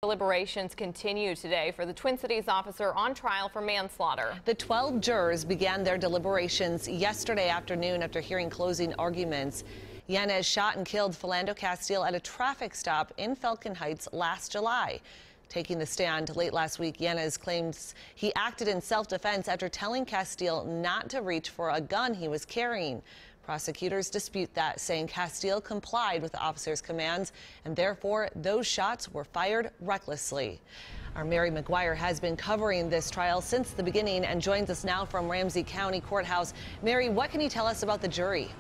Deliberations continue today for the Twin Cities officer on trial for manslaughter. The 12 jurors began their deliberations yesterday afternoon after hearing closing arguments. Yanez shot and killed Philando Castile at a traffic stop in Falcon Heights last July. Taking the stand late last week, Yanez claims he acted in self-defense after telling Castile not to reach for a gun he was carrying. Prosecutors dispute that, saying Castile complied with the officer's commands and therefore those shots were fired recklessly. Our McGuire has been covering this trial since the beginning and joins us now from Hennepin County Courthouse. Mary, what can you tell us about the jury?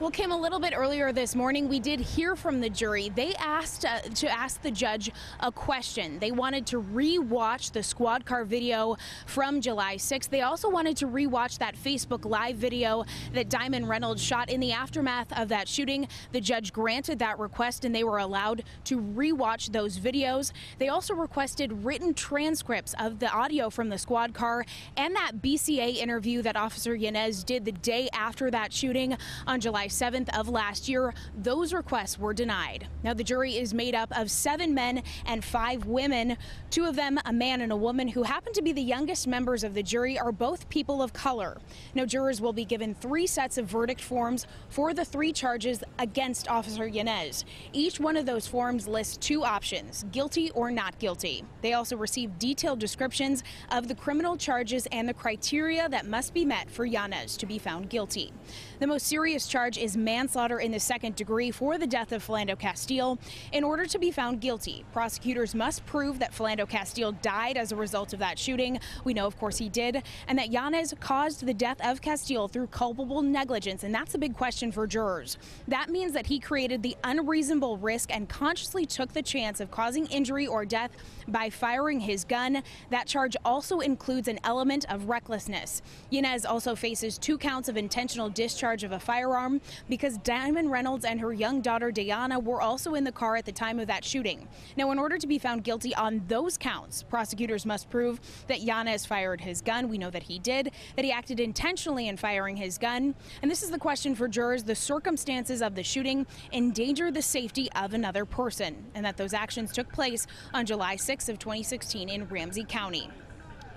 Well, Kim, a little bit earlier this morning, we did hear from the jury. They asked to ask the judge a question. They wanted to re-watch the squad car video from July 6th. They also wanted to re-watch that Facebook Live video that Diamond Reynolds shot in the aftermath of that shooting. The judge granted that request, and they were allowed to re-watch those videos. They also requested written transcripts of the audio from the squad car and that BCA interview that Officer Yanez did the day after that shooting on July 7th of last year. Those requests were denied. Now, the jury is made up of 7 men and 5 women. 2 of them, a man and a woman, who happen to be the youngest members of the jury, are both people of color. Now, jurors will be given 3 sets of verdict forms for the 3 charges against Officer Yanez. Each one of those forms lists 2 options, guilty or not guilty. They also receive detailed descriptions of the criminal charges and the criteria that must be met for Yanez to be found guilty. The most serious charge is manslaughter in the 2nd degree for the death of Philando Castile. In order to be found guilty, prosecutors must prove that Philando Castile died as a result of that shooting. We know, of course, he did, and that Yanez caused the death of Castile through culpable negligence, and that's a big question for jurors. That means that he created the unreasonable risk and consciously took the chance of causing injury or death by firing his gun. That charge also includes an element of recklessness. Yanez also faces 2 counts of intentional discharge of a firearm because Diamond Reynolds and her young daughter Diana were also in the car at the time of that shooting. Now, in order to be found guilty on those counts, prosecutors must prove that Yanez fired his gun. We know that he did, that he acted intentionally in firing his gun. And this is the question for jurors: the circumstances of the shooting endangered the safety of another person, and that those actions took place on July 6th of 2016 in Ramsey County.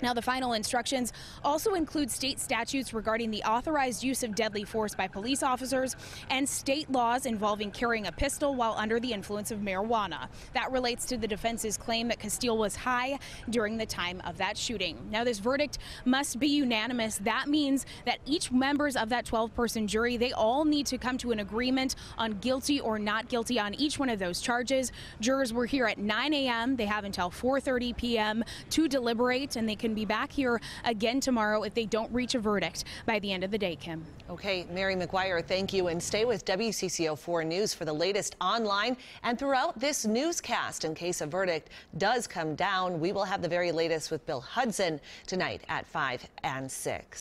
Now, the final instructions also include state statutes regarding the authorized use of deadly force by police officers and state laws involving carrying a pistol while under the influence of marijuana. That relates to the defense's claim that Castile was high during the time of that shooting. Now, this verdict must be unanimous. That means that each members of that 12-person jury, they all need to come to an agreement on guilty or not guilty on each one of those charges. Jurors were here at 9 a.m. They have until 4:30 p.m. to deliberate, and they can be back here again tomorrow if they don't reach a verdict by the end of the day, Kim. Okay, Mary McGuire, thank you, and stay with WCCO 4 News for the latest online and throughout this newscast. In case a verdict does come down, we will have the very latest with Bill Hudson tonight at 5 and 6.